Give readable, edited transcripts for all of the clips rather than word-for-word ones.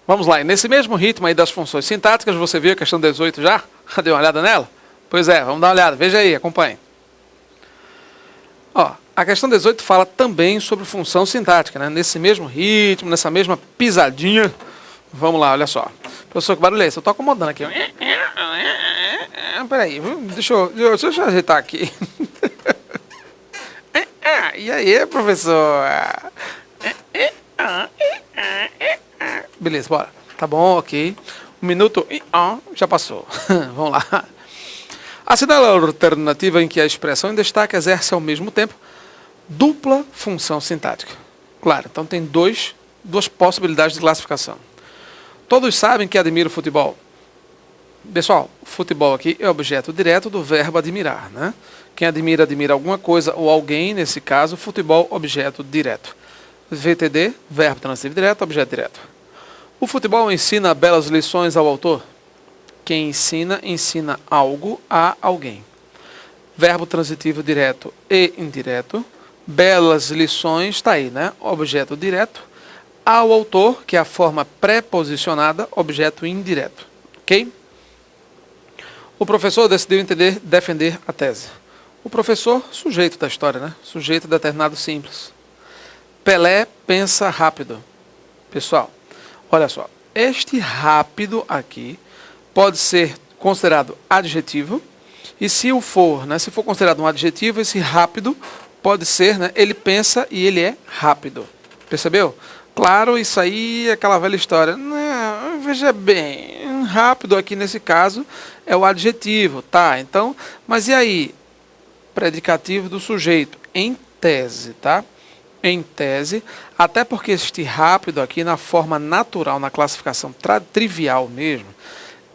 Vamos lá, e nesse mesmo ritmo aí das funções sintáticas, você viu a questão 18 já? Deu uma olhada nela? Pois é, vamos dar uma olhada, veja aí, acompanhe. Ó, a questão 18 fala também sobre função sintática, né? Nesse mesmo ritmo, nessa mesma pisadinha. Vamos lá, olha só. Professor, que barulho é esse? Eu estou acomodando aqui. Peraí, deixa eu ajeitar aqui. E aí, professor? Beleza, bora. Tá bom, ok. 1 minuto já passou. Vamos lá. Assinala a alternativa em que a expressão em destaque exerce ao mesmo tempo dupla função sintática. Claro, então tem duas possibilidades de classificação. Todos sabem que admiro o futebol. Pessoal, o futebol aqui é objeto direto do verbo admirar, né? Quem admira, admira alguma coisa ou alguém, nesse caso, futebol, objeto direto. VTD, verbo transitivo direto, objeto direto. O futebol ensina belas lições ao autor. Quem ensina, ensina algo a alguém. Verbo transitivo direto e indireto. Belas lições, está aí, né? Objeto direto. Ao autor, que é a forma preposicionada, objeto indireto. Ok? O professor decidiu defender a tese. O professor, sujeito da história, né? Sujeito determinado simples. Pelé pensa rápido. Pessoal, olha só. Este rápido aqui pode ser considerado adjetivo. E se o for, né? Se for considerado um adjetivo, esse rápido pode ser, né? Ele pensa e ele é rápido. Percebeu? Claro, isso aí é aquela velha história. Não, veja bem, rápido aqui nesse caso é o adjetivo, tá? Então, mas e aí? Predicativo do sujeito, em tese, tá? Em tese, até porque este rápido aqui, na forma natural, na classificação trivial mesmo,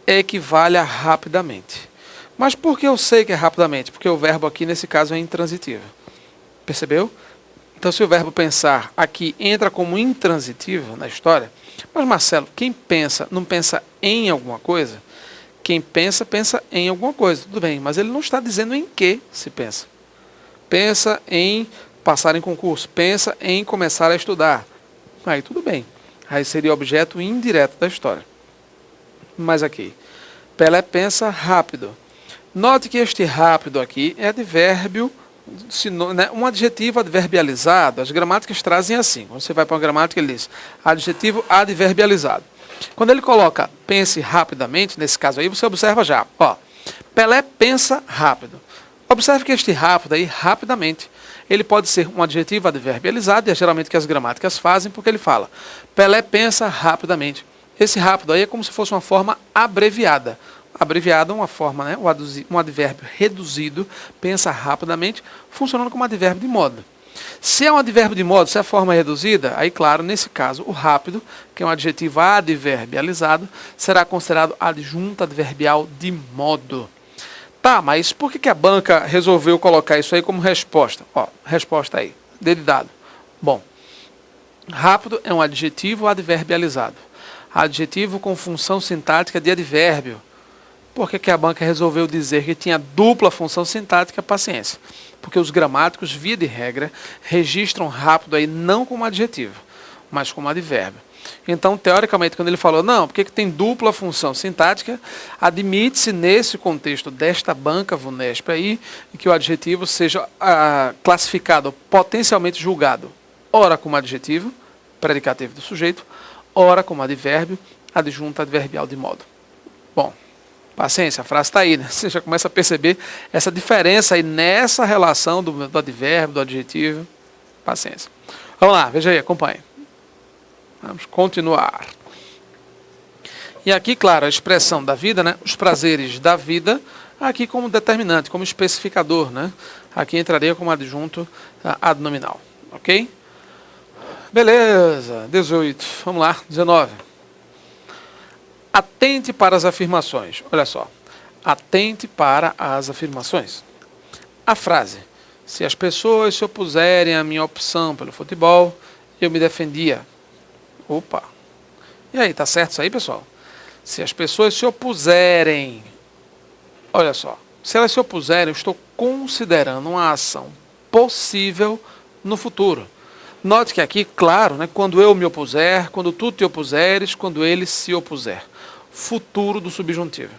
equivale a rapidamente. Mas por que eu sei que é rapidamente? Porque o verbo aqui, nesse caso, é intransitivo. Percebeu? Então, se o verbo pensar aqui entra como intransitivo na história, mas Marcelo, quem pensa não pensa em alguma coisa? Quem pensa, pensa em alguma coisa. Tudo bem, mas ele não está dizendo em que se pensa. Pensa em passar em concurso, pensa em começar a estudar. Aí tudo bem. Aí seria objeto indireto da história. Mas aqui, Pelé pensa rápido. Note que este rápido aqui é advérbio, um adjetivo adverbializado. As gramáticas trazem assim. Quando você vai para uma gramática, ele diz adjetivo adverbializado. Quando ele coloca pense rapidamente, nesse caso aí, você observa já. Ó, Pelé pensa rápido. Observe que este rápido aí, rapidamente, ele pode ser um adjetivo adverbializado, e é geralmente que as gramáticas fazem, porque ele fala Pelé pensa rapidamente. Esse rápido aí é como se fosse uma forma abreviada. Abreviada é uma forma, né? Um advérbio reduzido, pensa rapidamente, funcionando como advérbio de modo. Se é um advérbio de modo, se é a forma reduzida, aí claro, nesse caso, o rápido, que é um adjetivo adverbializado, será considerado adjunto adverbial de modo. Tá, mas por que a banca resolveu colocar isso aí como resposta? Ó, resposta aí, dele dado. Bom, rápido é um adjetivo adverbializado. Adjetivo com função sintática de advérbio. Por que a banca resolveu dizer que tinha dupla função sintática? Paciência. Porque os gramáticos, via de regra, registram rápido aí não como adjetivo, mas como advérbio. Então, teoricamente, quando ele falou, não, porque que tem dupla função sintática, admite-se nesse contexto desta banca VUNESP aí, que o adjetivo seja classificado, potencialmente julgado, ora como adjetivo, predicativo do sujeito, ora como advérbio, adjunto adverbial de modo. Bom, paciência, a frase está aí, né? Você já começa a perceber essa diferença aí nessa relação do advérbio, do adjetivo. Paciência. Vamos lá, veja aí, acompanhe. Vamos continuar. E aqui, claro, a expressão da vida, né? Os prazeres da vida, aqui como determinante, como especificador, né? Aqui entraria como adjunto adnominal, ok? Beleza, 18. Vamos lá, 19. Atente para as afirmações. Olha só. Atente para as afirmações. A frase: se as pessoas se opuserem à minha opção pelo futebol, eu me defendia. Opa. E aí, tá certo isso aí, pessoal? Se as pessoas se opuserem. Olha só. Se elas se opuserem, eu estou considerando uma ação possível no futuro. Note que aqui, claro, né, quando eu me opuser, quando tu te opuseres, quando ele se opuser. Futuro do subjuntivo.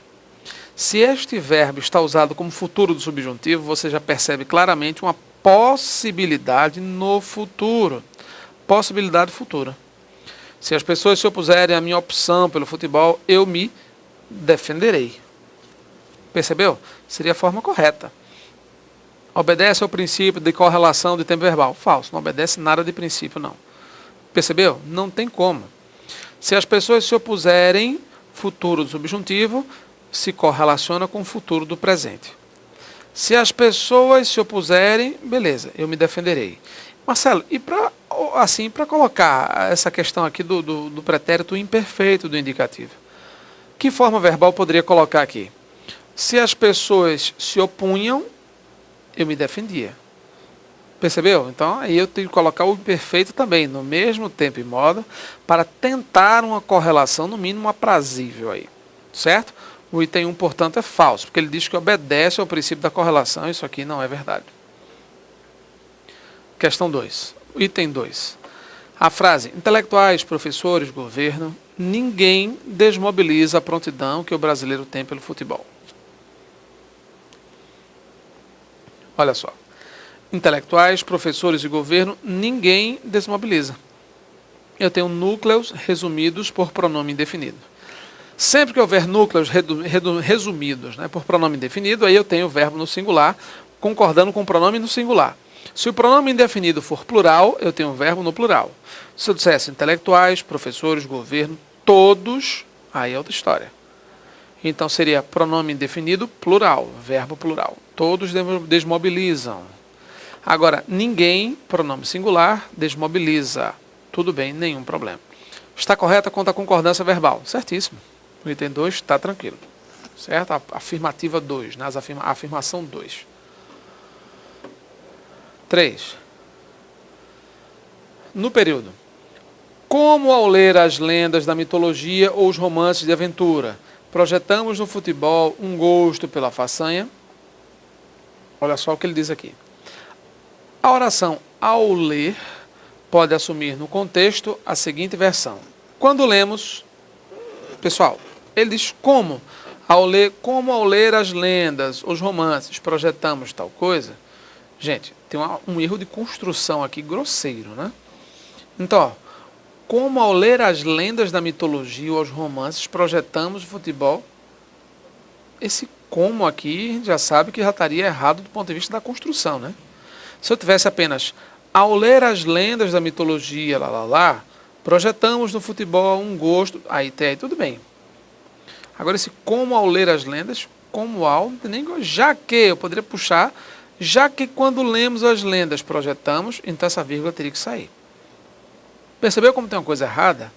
Se este verbo está usado como futuro do subjuntivo, você já percebe claramente uma possibilidade no futuro. Possibilidade futura. Se as pessoas se opuserem à minha opção pelo futebol, eu me defenderei. Percebeu? Seria a forma correta. Obedece ao princípio de correlação de tempo verbal. Falso, não obedece nada de princípio, não. Percebeu? Não tem como. Se as pessoas se opuserem, futuro do subjuntivo se correlaciona com o futuro do presente. Se as pessoas se opuserem, beleza, eu me defenderei. Marcelo, e para assim, para colocar essa questão aqui do pretérito imperfeito do indicativo, que forma verbal poderia colocar aqui? Se as pessoas se opunham, eu me defendia. Percebeu? Então, aí eu tenho que colocar o imperfeito também, no mesmo tempo e modo, para tentar uma correlação, no mínimo, aprazível aí. Certo? O item 1, portanto, é falso, porque ele diz que obedece ao princípio da correlação, isso aqui não é verdade. Questão 2. Item 2. A frase, intelectuais, professores, governo, ninguém desmobiliza a prontidão que o brasileiro tem pelo futebol. Olha só. Intelectuais, professores e governo, ninguém desmobiliza. Eu tenho núcleos resumidos por pronome indefinido. Sempre que houver núcleos resumidos, né, por pronome indefinido, aí eu tenho o verbo no singular, concordando com o pronome no singular. Se o pronome indefinido for plural, eu tenho o verbo no plural. Se eu dissesse intelectuais, professores, governo, todos, aí é outra história. Então seria pronome indefinido plural, verbo plural. Todos desmobilizam. Agora, ninguém, pronome singular, desmobiliza. Tudo bem, nenhum problema. Está correta quanto à concordância verbal? Certíssimo. O item 2 está tranquilo. Certo? A afirmativa 2, né? A afirmação 2. 3. No período. Como ao ler as lendas da mitologia ou os romances de aventura, projetamos no futebol um gosto pela façanha. Olha só o que ele diz aqui. A oração ao ler pode assumir no contexto a seguinte versão. Quando lemos, pessoal, ele diz como ao ler as lendas, os romances, projetamos tal coisa. Gente, tem um erro de construção aqui grosseiro, né? Então, ó, como ao ler as lendas da mitologia ou os romances, projetamos o futebol. Esse como aqui, a gente já sabe que já estaria errado do ponto de vista da construção, né? Se eu tivesse apenas, ao ler as lendas da mitologia, projetamos no futebol um gosto, aí tudo bem. Agora esse como ao ler as lendas, como ao, já que, eu poderia puxar, já que quando lemos as lendas projetamos, então essa vírgula teria que sair. Percebeu como tem uma coisa errada?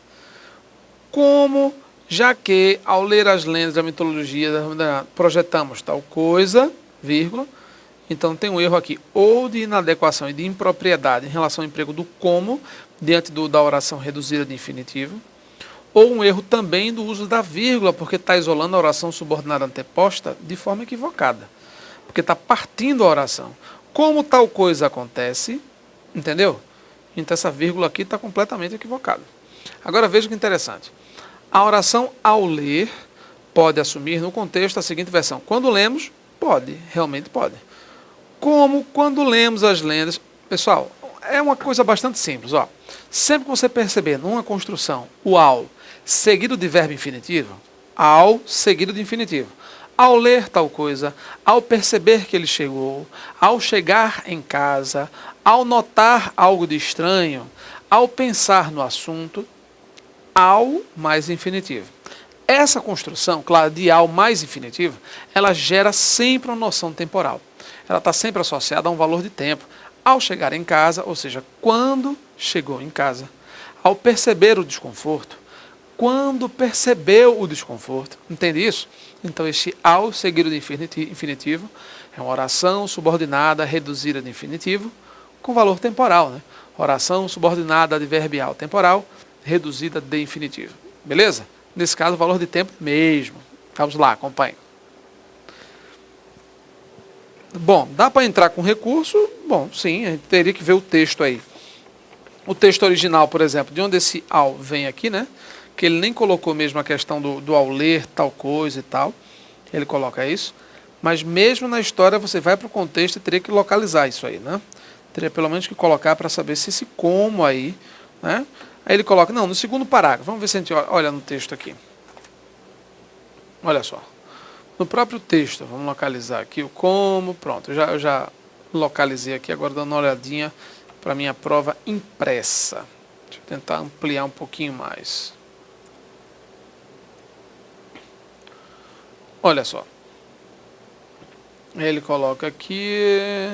Como, já que ao ler as lendas da mitologia projetamos tal coisa, vírgula, então tem um erro aqui, ou de inadequação e de impropriedade em relação ao emprego do como, diante da oração reduzida de infinitivo, ou um erro também do uso da vírgula, porque está isolando a oração subordinada anteposta de forma equivocada, porque está partindo a oração. Como tal coisa acontece, entendeu? Então essa vírgula aqui está completamente equivocada. Agora veja que interessante. A oração ao ler pode assumir no contexto a seguinte versão. Quando lemos, pode, realmente pode. Como quando lemos as lendas. Pessoal, é uma coisa bastante simples. Ó. Sempre que você perceber numa construção o ao seguido de verbo infinitivo, ao seguido de infinitivo, ao ler tal coisa, ao perceber que ele chegou, ao chegar em casa, ao notar algo de estranho, ao pensar no assunto, ao mais infinitivo. Essa construção, claro, de ao mais infinitivo, ela gera sempre uma noção temporal. Ela está sempre associada a um valor de tempo. Ao chegar em casa, ou seja, quando chegou em casa, ao perceber o desconforto, quando percebeu o desconforto, entende isso? Então este ao seguido de infinitivo é uma oração subordinada reduzida de infinitivo com valor temporal, né? Oração subordinada adverbial temporal reduzida de infinitivo. Beleza? Nesse caso, o valor de tempo mesmo. Vamos lá, acompanhe. Bom, dá para entrar com recurso? Bom, sim, a gente teria que ver o texto aí. o texto original, por exemplo, de onde esse ao vem aqui, né? Que ele nem colocou mesmo a questão do ao ler tal coisa e tal. Ele coloca isso. Mas mesmo na história você vai para o contexto e teria que localizar isso aí, né? Teria pelo menos que colocar para saber se esse como aí, né? Aí ele coloca, não, no segundo parágrafo. Vamos ver se a gente olha no texto aqui. Olha só. No próprio texto, vamos localizar aqui o como. Pronto, eu já localizei aqui, agora dando uma olhadinha para a minha prova impressa. Deixa eu tentar ampliar um pouquinho mais. Olha só. Ele coloca aqui.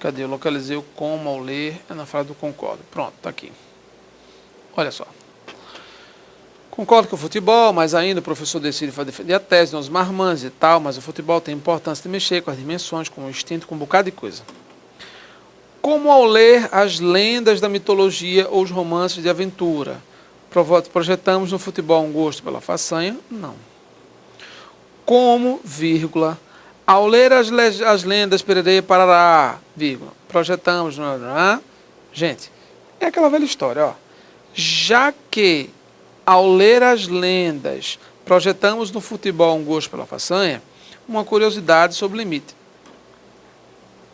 Cadê? Eu localizei o como ao ler. É na frase do concordo. Pronto, tá aqui. Olha só. Concordo com o futebol, mas ainda o professor decide defender a tese, nos marmanjos e tal, mas o futebol tem importância de mexer com as dimensões, com o instinto, com um bocado de coisa. Como ao ler as lendas da mitologia ou os romances de aventura, projetamos no futebol um gosto pela façanha? Não. Como, vírgula, ao ler as lendas Pererê Parará, vírgula, projetamos... Gente, é aquela velha história, ó. Já que ao ler as lendas projetamos no futebol um gosto pela façanha, uma curiosidade sobre o limite.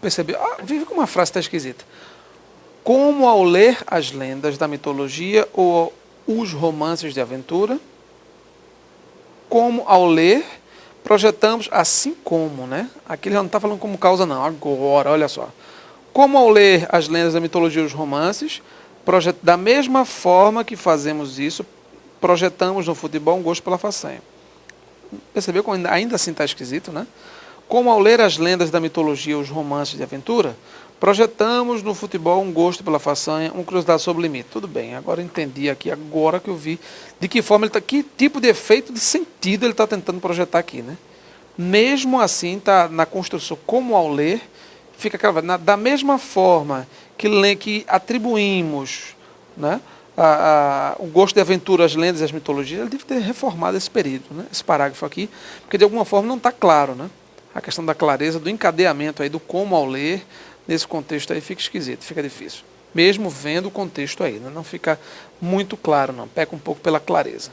Percebeu? Vive como uma frase está esquisita. Como ao ler as lendas da mitologia ou os romances de aventura, como ao ler projetamos assim como, né? Aqui ele já não está falando como causa não, agora, olha só. Como ao ler as lendas da mitologia e os romances, da mesma forma que fazemos isso, projetamos no futebol um gosto pela façanha. Percebeu como ainda assim está esquisito, né? Como ao ler as lendas da mitologia e os romances de aventura, projetamos no futebol um gosto pela façanha, uma curiosidade sobre o limite. Tudo bem, agora eu entendi aqui, agora que eu vi de que forma ele está, que tipo de efeito de sentido ele está tentando projetar aqui, né? Mesmo assim, está na construção, como ao ler, fica aquela, da mesma forma que atribuímos, né, o gosto de aventura, as lendas e as mitologias, ele deve ter reformado esse período, né, esse parágrafo aqui, porque de alguma forma não está claro, né? A questão da clareza, do encadeamento aí, do como ao ler, nesse contexto aí fica esquisito, fica difícil. Mesmo vendo o contexto aí, né? Não fica muito claro, não, peca um pouco pela clareza.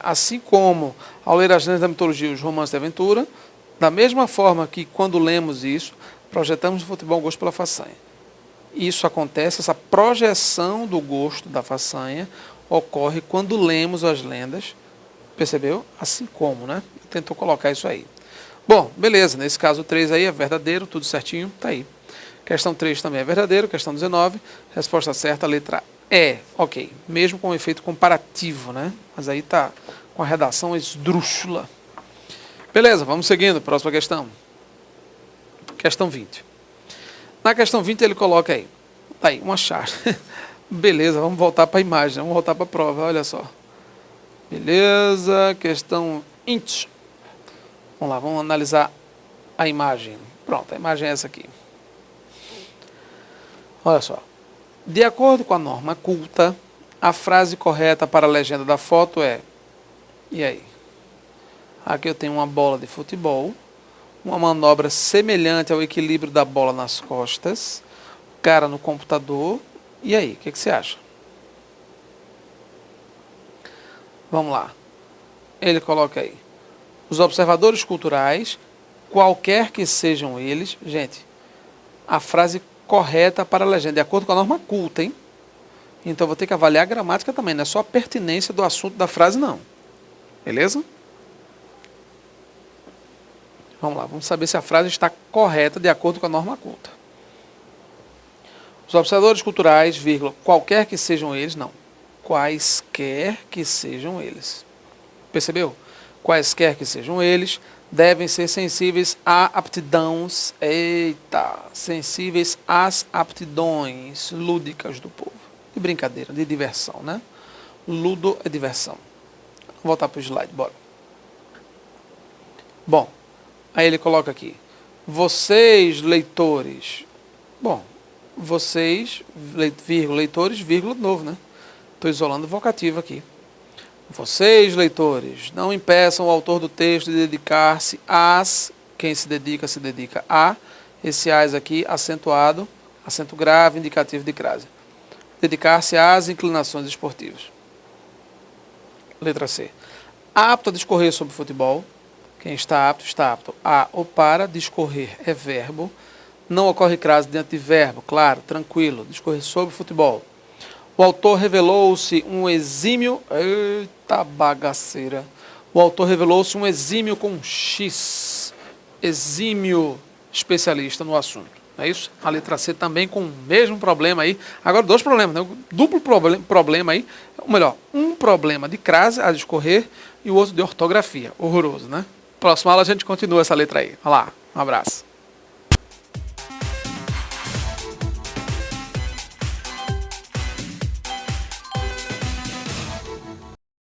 Assim como ao ler as lendas da mitologia e os romances de aventura, da mesma forma que quando lemos isso, projetamos no futebol um gosto pela façanha. Isso acontece, essa projeção do gosto da façanha ocorre quando lemos as lendas, percebeu? Assim como, né? Tentou colocar isso aí. Bom, beleza, nesse caso 3 aí é verdadeiro, tudo certinho, tá aí. Questão 3 também é verdadeiro, questão 19, resposta certa, letra E. Ok, mesmo com efeito comparativo, né? Mas aí tá com a redação esdrúxula. Beleza, vamos seguindo, próxima questão. Questão 20. Na questão 20 ele coloca aí, tá aí, uma chave. Beleza, vamos voltar para a imagem, vamos voltar para a prova, olha só. Beleza, questão 20. Vamos lá, vamos analisar a imagem. Pronto, a imagem é essa aqui. Olha só. De acordo com a norma culta, a frase correta para a legenda da foto é... E aí? Aqui eu tenho uma bola de futebol, uma manobra semelhante ao equilíbrio da bola nas costas, cara no computador. E aí, o que você acha? Vamos lá. Ele coloca aí. Os observadores culturais, qualquer que sejam eles, gente, a frase correta para a legenda, de acordo com a norma culta, hein? Então vou ter que avaliar a gramática também, não é só a pertinência do assunto da frase, não. Beleza? Vamos lá, vamos saber se a frase está correta de acordo com a norma culta. Os observadores culturais, vírgula, qualquer que sejam eles, não. Quaisquer que sejam eles. Percebeu? Quaisquer que sejam eles, devem ser sensíveis a aptidões, sensíveis às aptidões lúdicas do povo. De brincadeira, de diversão, né? Ludo é diversão. Vou voltar para o slide, bora. Bom, aí ele coloca aqui, vocês, leitores, bom, vocês, leitores, vírgula, de novo, né? Estou isolando o vocativo aqui. Vocês, leitores, não impeçam o autor do texto de dedicar-se às, quem se dedica a, esse as aqui, acentuado, Acento grave, indicativo de crase. Dedicar-se às inclinações esportivas. Letra C. Apto a discorrer sobre futebol. Quem está apto a ou para. Discorrer é verbo. Não ocorre crase diante de verbo, claro, tranquilo. Discorrer sobre futebol. O autor revelou-se um exímio... Eita bagaceira. O autor revelou-se um exímio com X. Exímio especialista no assunto. Não é isso? A letra C também com o mesmo problema aí. Agora, dois problemas, né? Duplo problema aí. Ou melhor, um problema de crase a discorrer e o outro de ortografia. Horroroso, né? Próxima aula a gente continua essa letra aí. Olha lá, um abraço.